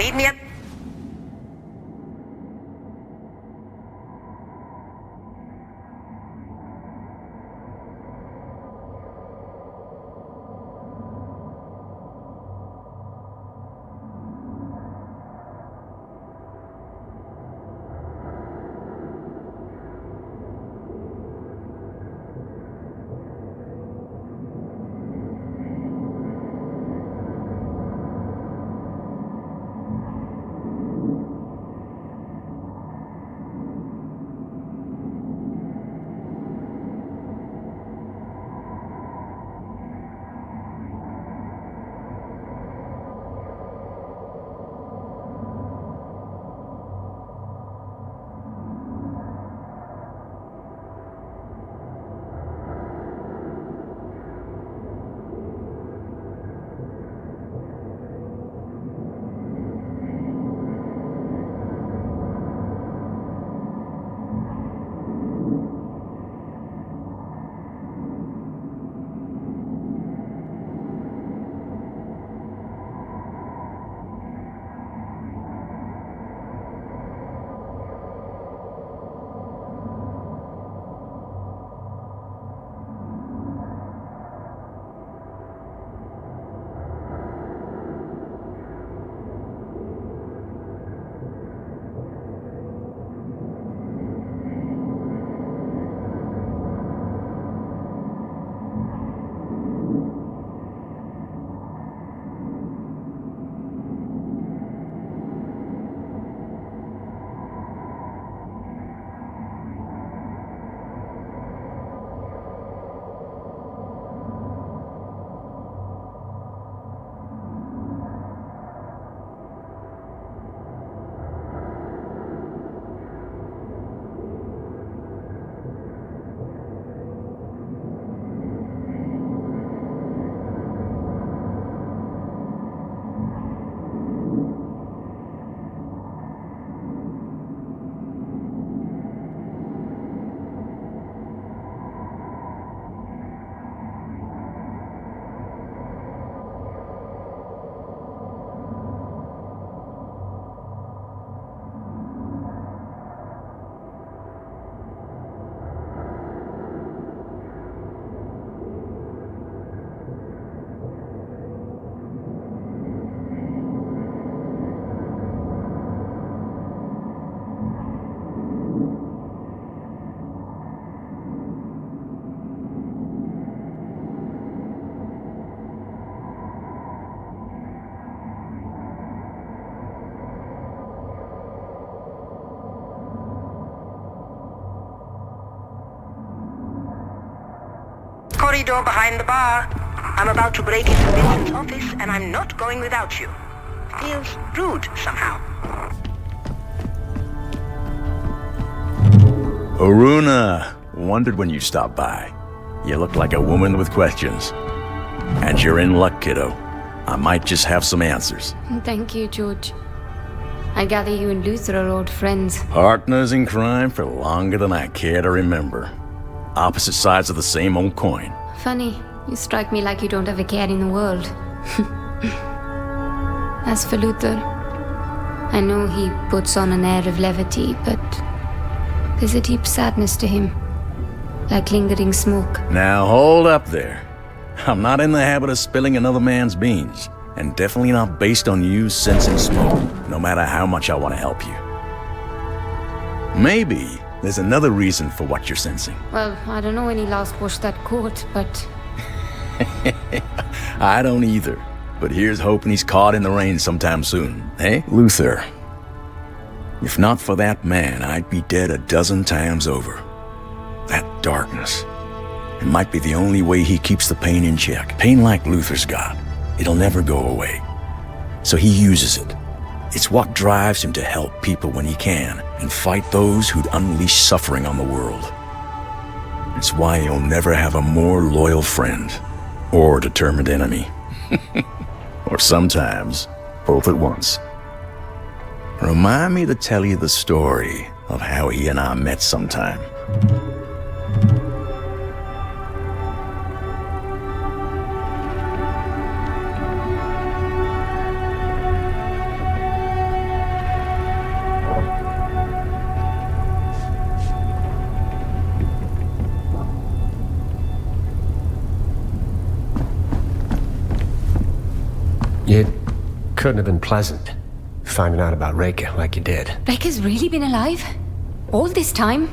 Meet me at... Corridor behind the bar. I'm about to break into Vincent's office, and I'm not going without you. Feels rude, somehow. Aruna, wondered when you stopped by. You look like a woman with questions. And you're in luck, kiddo. I might just have some answers. Thank you, George. I gather you and Luther are old friends. Partners in crime for longer than I care to remember. Opposite sides of the same old coin. Funny, you strike me like you don't have a care in the world. As for Luther, I know he puts on an air of levity, but there's a deep sadness to him, like lingering smoke. Now hold up there. I'm not in the habit of spilling another man's beans, and definitely not based on you sensing smoke, no matter how much I want to help you. Maybe there's another reason for what you're sensing. Well, I don't know when he last washed that coat, but... I don't either. But here's hoping he's caught in the rain sometime soon, eh? Luther, if not for that man, I'd be dead a dozen times over. That darkness, it might be the only way he keeps the pain in check. Pain like Luther's got, it'll never go away. So he uses it. It's what drives him to help people when he can, and fight those who'd unleash suffering on the world. It's why he'll never have a more loyal friend, or determined enemy. Or sometimes, both at once. Remind me to tell you the story of how he and I met sometime. It couldn't have been pleasant, finding out about Reika like you did. Reika's really been alive? All this time?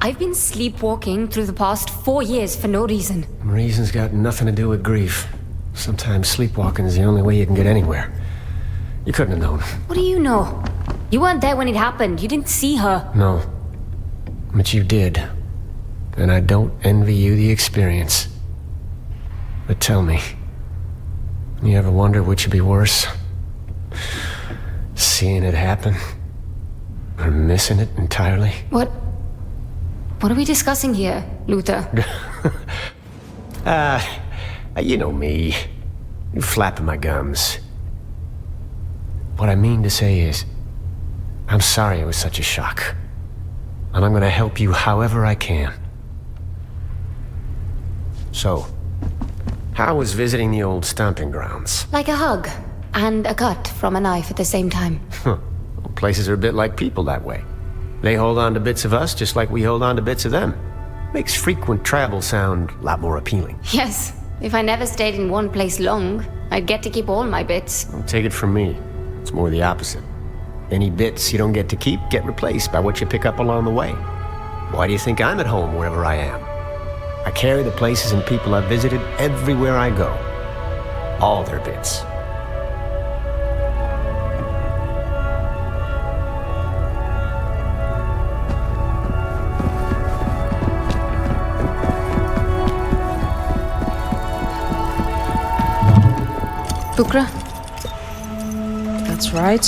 I've been sleepwalking through the past 4 years for no reason. Reason's got nothing to do with grief. Sometimes sleepwalking is the only way you can get anywhere. You couldn't have known. What do you know? You weren't there when it happened. You didn't see her. No. But you did. And I don't envy you the experience. But tell me, you ever wonder which would be worse? Seeing it happen? Or missing it entirely? What are we discussing here, Luther? You know me. You flapping my gums. What I mean to say is, I'm sorry it was such a shock. And I'm gonna help you however I can. So, how was visiting the old stomping grounds? Like a hug and a cut from a knife at the same time. Places are a bit like people that way. They hold on to bits of us just like we hold on to bits of them. Makes frequent travel sound a lot more appealing. Yes, if I never stayed in one place long, I'd get to keep all my bits. Don't take it from me. It's more the opposite. Any bits you don't get to keep get replaced by what you pick up along the way. Why do you think I'm at home wherever I am? I carry the places and people I've visited everywhere I go. All their bits. Bukra? That's right.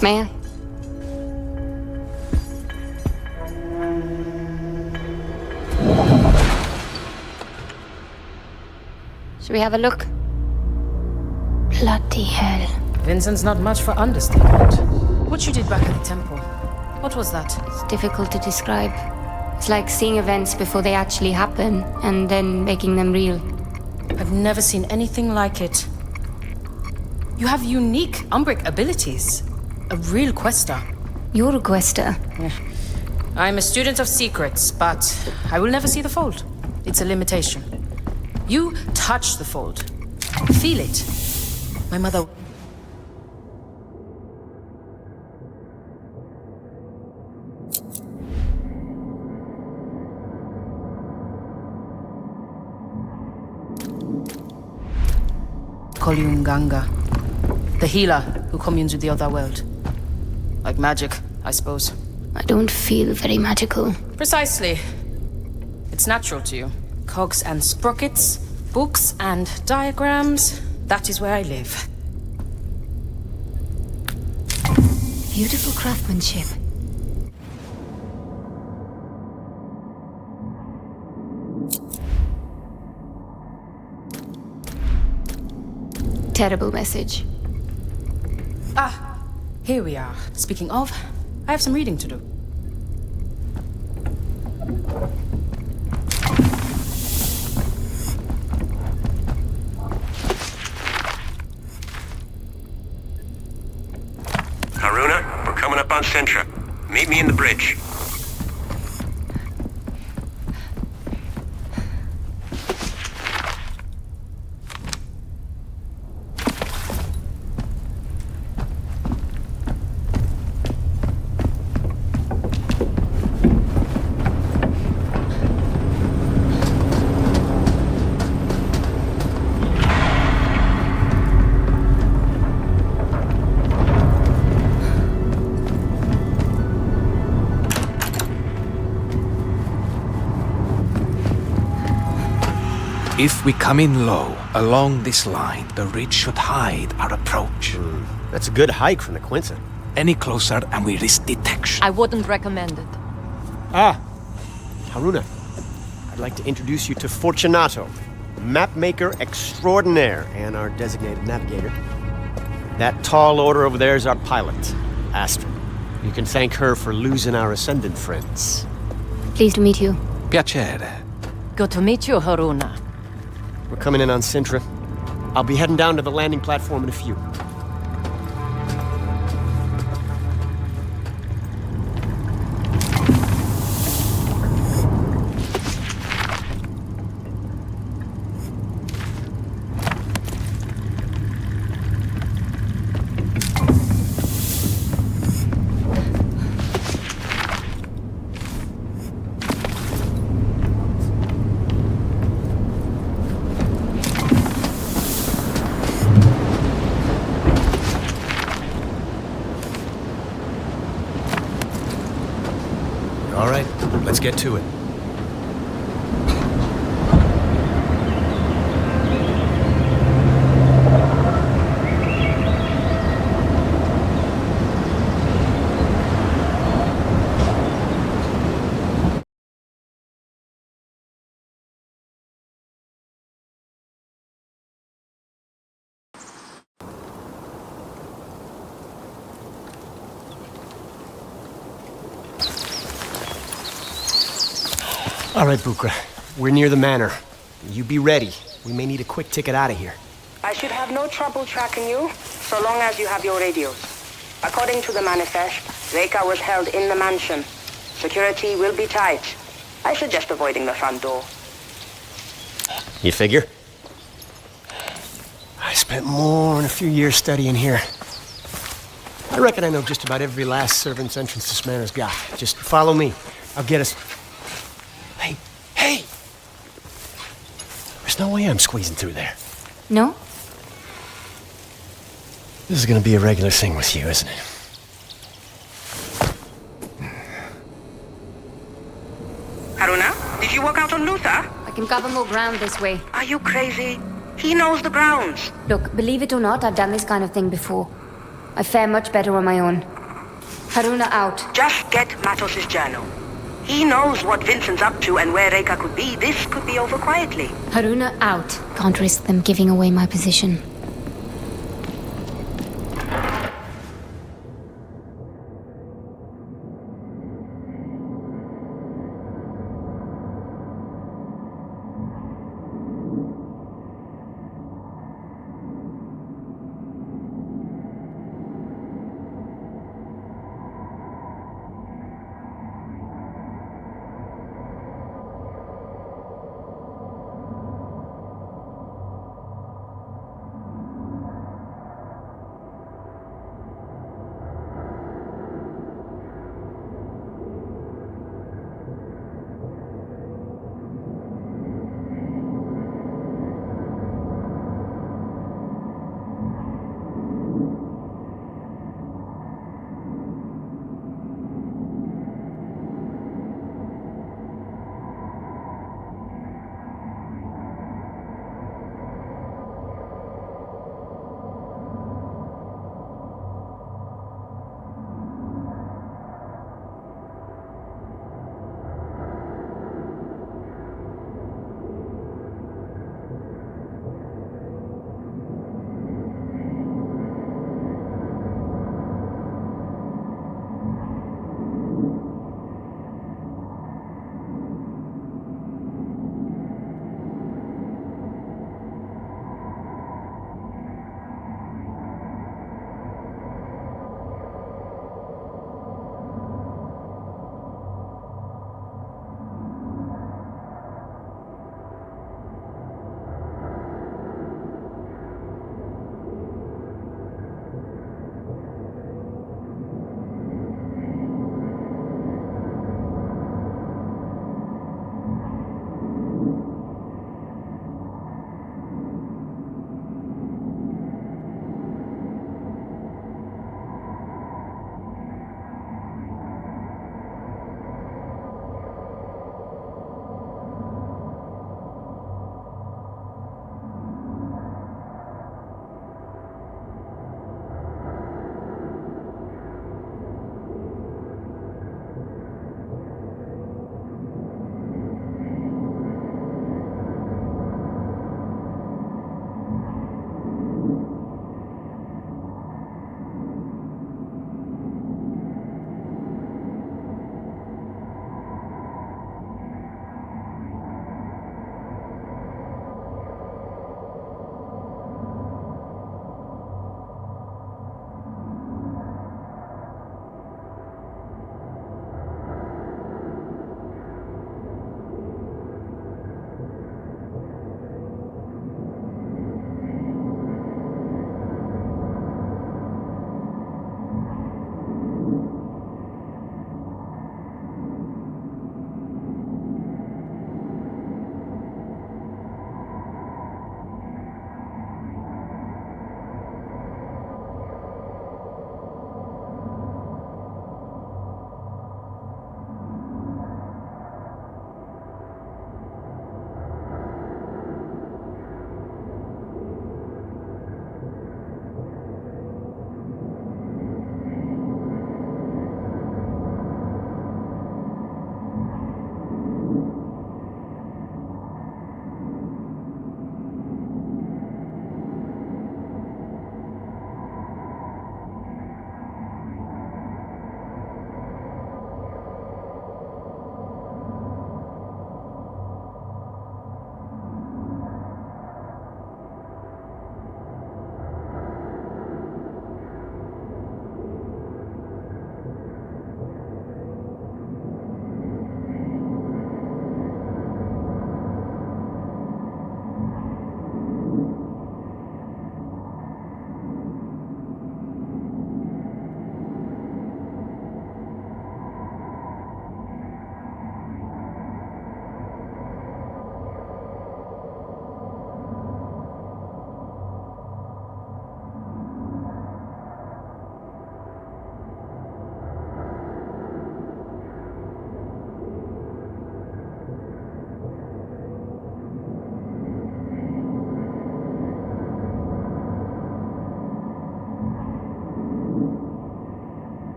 May I? Should we have a look? Bloody hell. Vincent's not much for understatement. What you did back at the temple? What was that? It's difficult to describe. It's like seeing events before they actually happen, and then making them real. I've never seen anything like it. You have unique Umbric abilities. A real quester. You're a quester. I'm a student of secrets, but I will never see the fold. It's a limitation. You touch the fold. Feel it. My mother... Ganga, the healer who communes with the other world. Like magic, I suppose. I don't feel very magical. Precisely. It's natural to you. Cogs and sprockets, books and diagrams. That is where I live. Beautiful craftsmanship. Terrible message. Ah, here we are. Speaking of, I have some reading to do. Haruna, we're coming up on Sintra. Meet me in the bridge. If we come in low, along this line, the ridge should hide our approach. That's a good hike from the Quinta. Any closer and we risk detection. I wouldn't recommend it. Ah, Haruna. I'd like to introduce you to Fortunato, mapmaker extraordinaire and our designated navigator. That tall order over there is our pilot, Astra. You can thank her for losing our Ascendant friends. Pleased to meet you. Piacere. Good to meet you, Haruna. We're coming in on Sintra. I'll be heading down to the landing platform in a few. Let's get to it. All right, Bukra. We're near the manor. You be ready. We may need a quick ticket out of here. I should have no trouble tracking you, so long as you have your radios. According to the manifest, Reika was held in the mansion. Security will be tight. I suggest avoiding the front door. You figure? I spent more than a few years studying here. I reckon I know just about every last servant's entrance this manor's got. Just follow me. I'll get us... Hey! There's no way I'm squeezing through there. No? This is gonna be a regular thing with you, isn't it? Haruna, did you walk out on Luther? I can cover more ground this way. Are you crazy? He knows the grounds. Look, believe it or not, I've done this kind of thing before. I fare much better on my own. Haruna out. Just get Matos's journal. He knows what Vincent's up to and where Reika could be. This could be over quietly. Haruna out. Can't risk them giving away my position.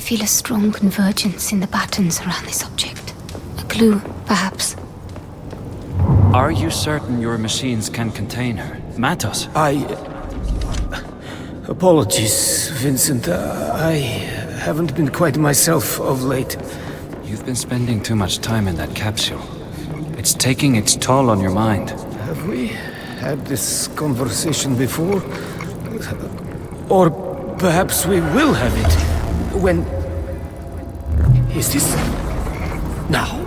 feel a strong convergence in the patterns around this object. A clue, perhaps. Are you certain your machines can contain her? Matos? Apologies, Vincent. I haven't been quite myself of late. You've been spending too much time in that capsule. It's taking its toll on your mind. Have we had this conversation before? Or perhaps we will have it when... Is this... now?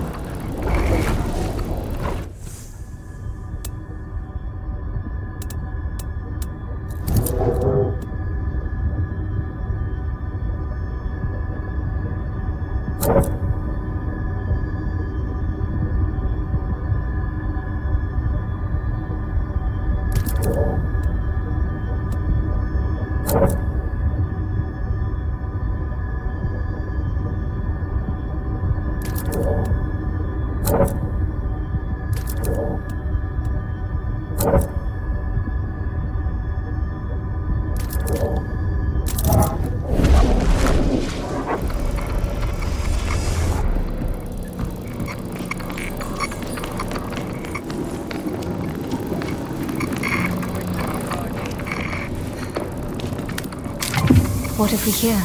What have we here?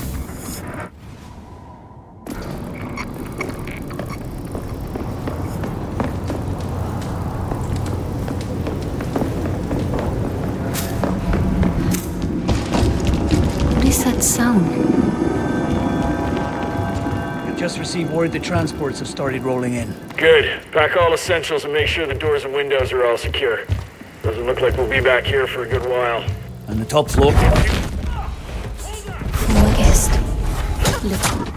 What is that sound? We've just received word the transports have started rolling in. Good. Pack all essentials and make sure the doors and windows are all secure. Doesn't look like we'll be back here for a good while. On the top floor. Former guest. Look.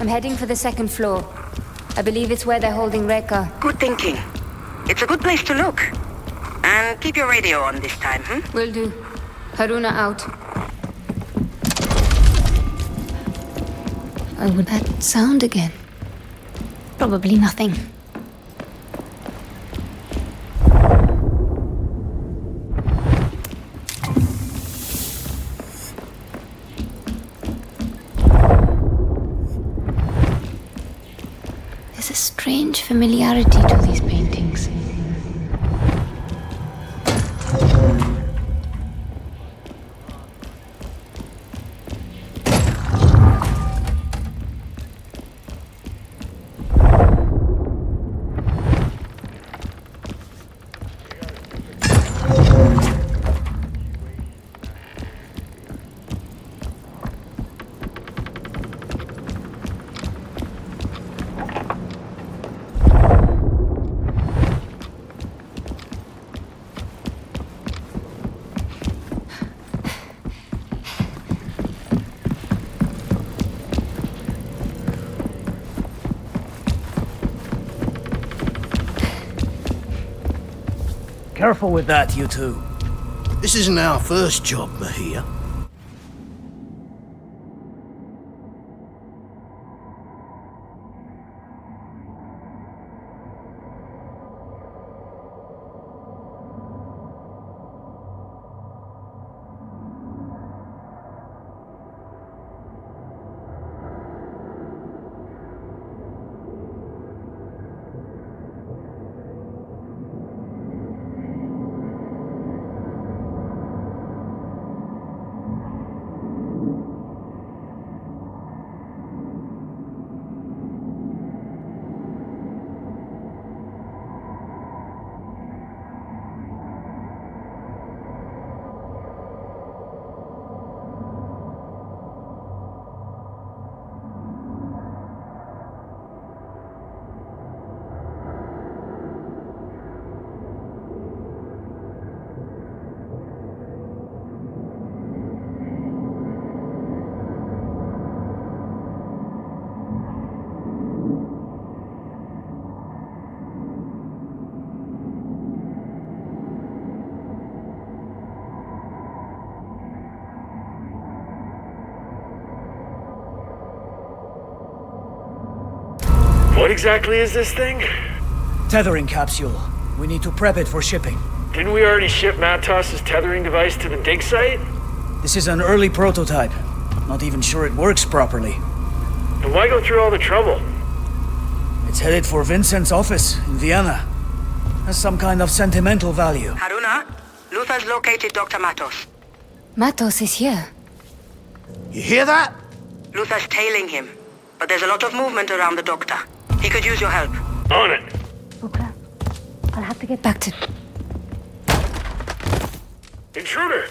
I'm heading for the second floor. I believe it's where they're holding Rekka. Good thinking. It's a good place to look. And keep your radio on this time, Will do. Haruna out. I would that sound again. Probably nothing. There's a strange familiarity to these paintings. Careful with that, you two. This isn't our first job, Mahia. What exactly is this thing? Tethering capsule. We need to prep it for shipping. Didn't we already ship Matos' tethering device to the dig site? This is an early prototype. Not even sure it works properly. Then why go through all the trouble? It's headed for Vincent's office in Vienna. Has some kind of sentimental value. Haruna, Luther's located Dr. Matos. Matos is here. You hear that? Luther's tailing him, but there's a lot of movement around the doctor. He could use your help. On it. Bukra, I'll have to get back to... Intruder!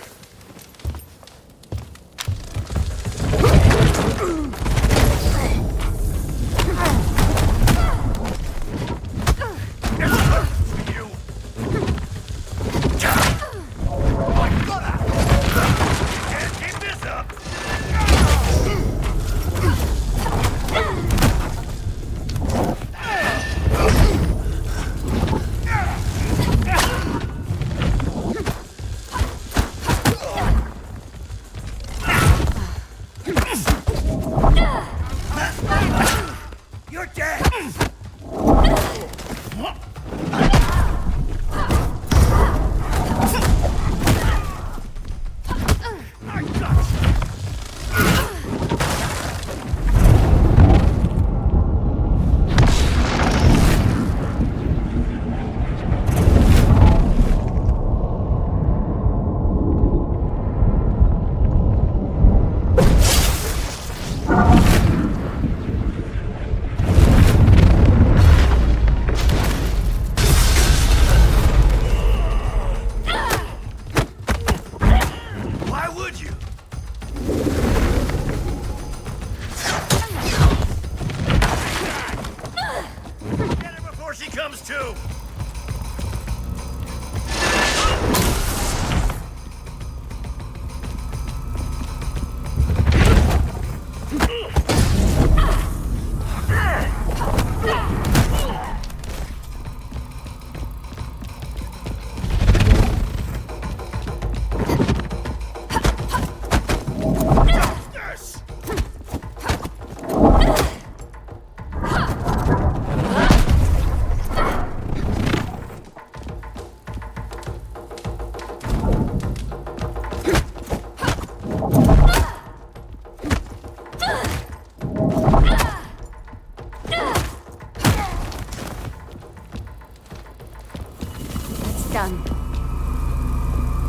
Done.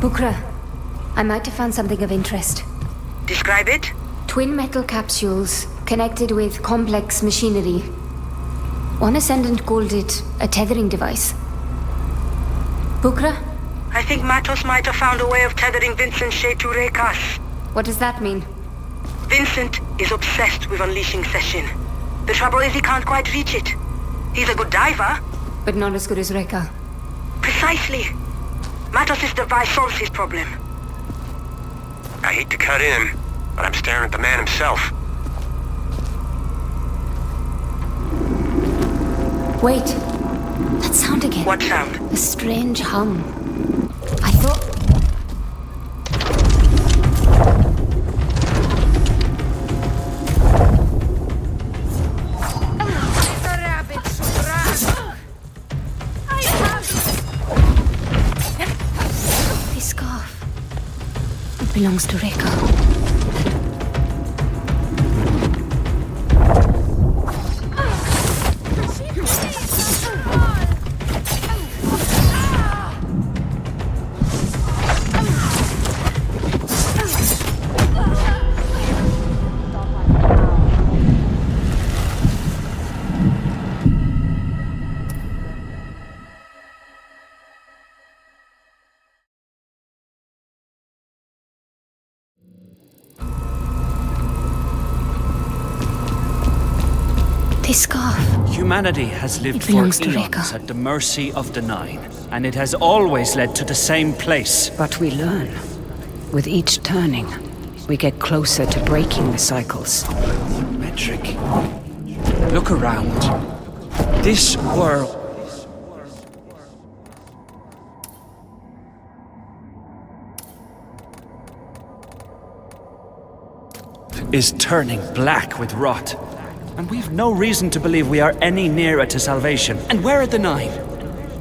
Bukra, I might have found something of interest. Describe it? Twin metal capsules connected with complex machinery. One ascendant called it a tethering device. Bukra? I think Matos might have found a way of tethering Vincent's Shay to Rekas. What does that mean? Vincent is obsessed with unleashing Session. The trouble is he can't quite reach it. He's a good diver. But not as good as Reka. Precisely. Matos' device solves his problem. I hate to cut in, but I'm staring at the man himself. Wait. That sound again. What sound? A strange hum. I thought... This scarf. It belongs to Reka. This scarf. Humanity has lived It for belongs to eons Reka. at the mercy of the Nine, and it has always led to the same place. But we learn. With each turning, we get closer to breaking the cycles. Metric. Look around. This world is turning black with rot. And we've no reason to believe we are any nearer to salvation. And where are the Nine?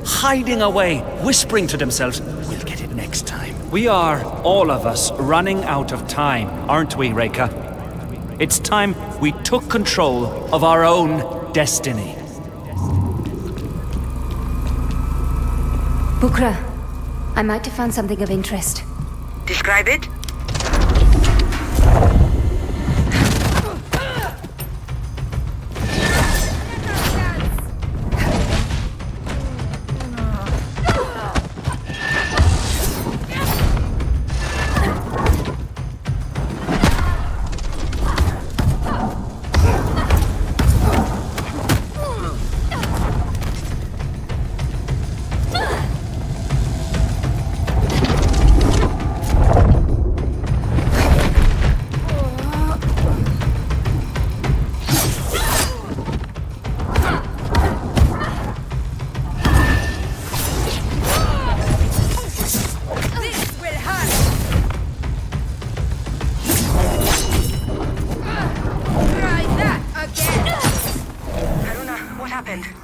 Hiding away, whispering to themselves, we'll get it next time. We are, all of us, running out of time, aren't we, Reka? It's time we took control of our own destiny. Bukra, I might have found something of interest. Describe it?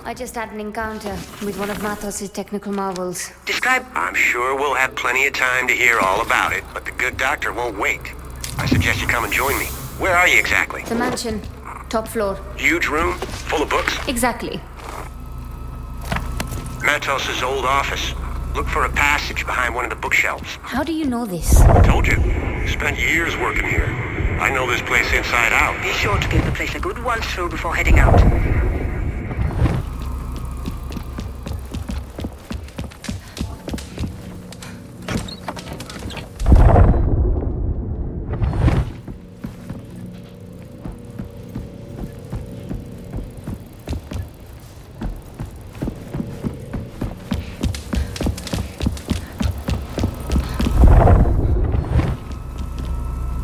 I just had an encounter with one of Mathos' technical marvels. Describe... I'm sure we'll have plenty of time to hear all about it, but the good doctor won't wait. I suggest you come and join me. Where are you exactly? The mansion. Top floor. Huge room? Full of books? Exactly. Matos' old office. Look for a passage behind one of the bookshelves. How do you know this? Told you. Spent years working here. I know this place inside out. Be sure to give the place a good once through before heading out.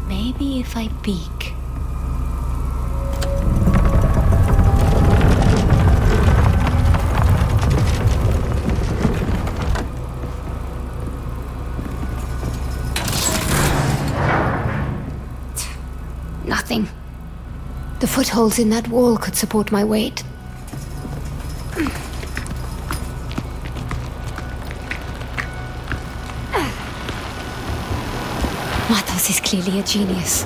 Maybe if I peek. Nothing. The footholds in that wall could support my weight. Mathos is clearly a genius.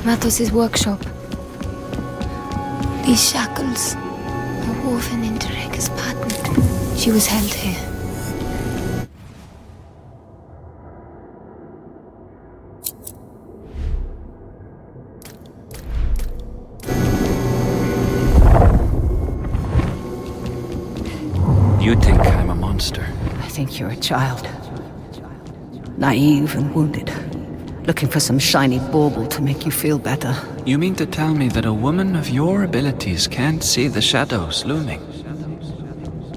Matos' workshop. These shackles are woven into Reka's pattern. She was held here. You think I'm a monster? I think you're a child. Naive and wounded. Looking for some shiny bauble to make you feel better. You mean to tell me that a woman of your abilities can't see the shadows looming?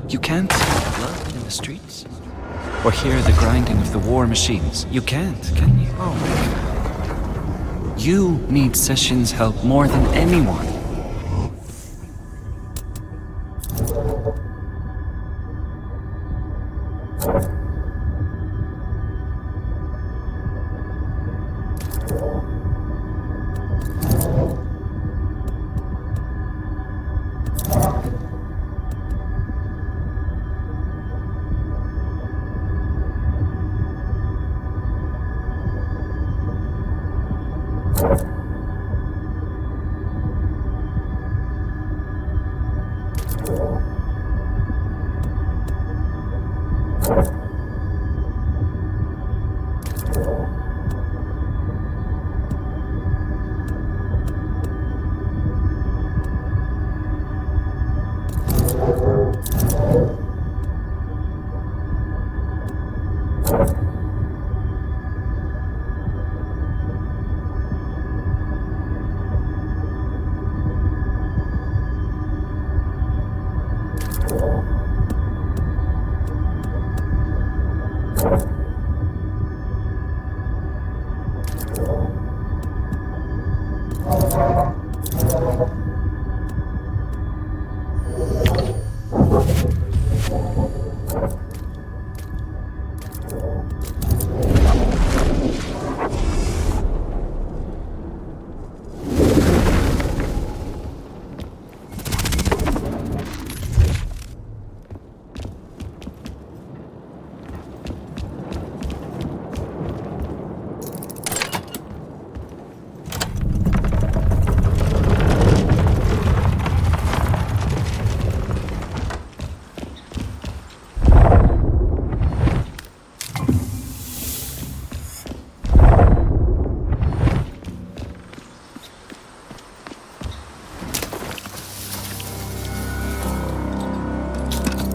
You can't see the blood in the streets? Or hear the grinding of the war machines? You can't, can you? Oh. You need Sessions' help more than anyone.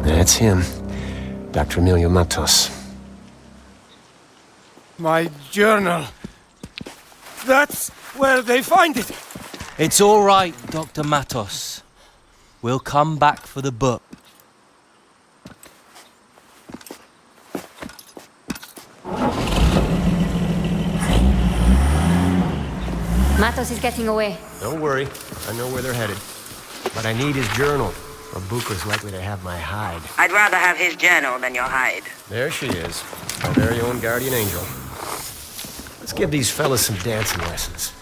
That's him. Dr. Emilio Matos. My journal. That's where they find it. It's all right, Dr. Matos. We'll come back for the book. Matos is getting away. Don't worry. I know where they're headed. But I need his journal, or Buka's likely to have my hide. I'd rather have his journal than your hide. There she is. My very own guardian angel. Let's give these fellas some dancing lessons.